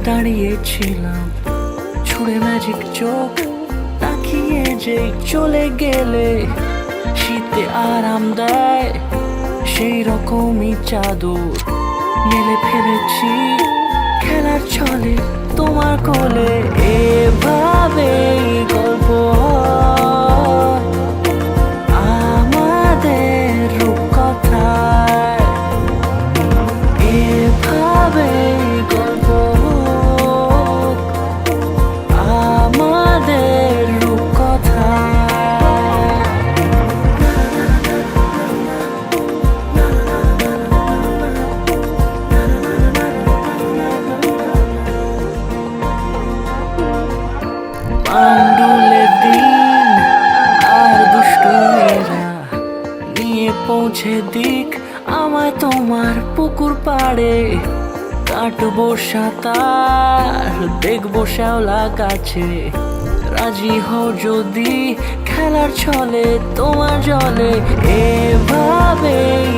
দাঁড়িয়েছিলাম ছুঁড়ে ম্যাজিক চোখ তাকিয়ে যে চলে গেলে শীতে আরাম দেয় সেই রকমই চাদর মেলে ফেলেছি খেলার ছলে তোমার কোলে। এভাবে গল্প হয় আমাদের রূপকথায়, এভাবে গল্প হোক আমাদের রূপকথায়। পাণ্ডুলে দিন আর দুষ্টু মেয়েরা নিয়ে পৌঁছে দিক আমায় তোমার পুকুর পাড়ে। কাটবো সাঁতার দেখবো শ্যাওলা গাছে, রাজি হও যদি খেলার ছলে তোমার জলে। এভাবেই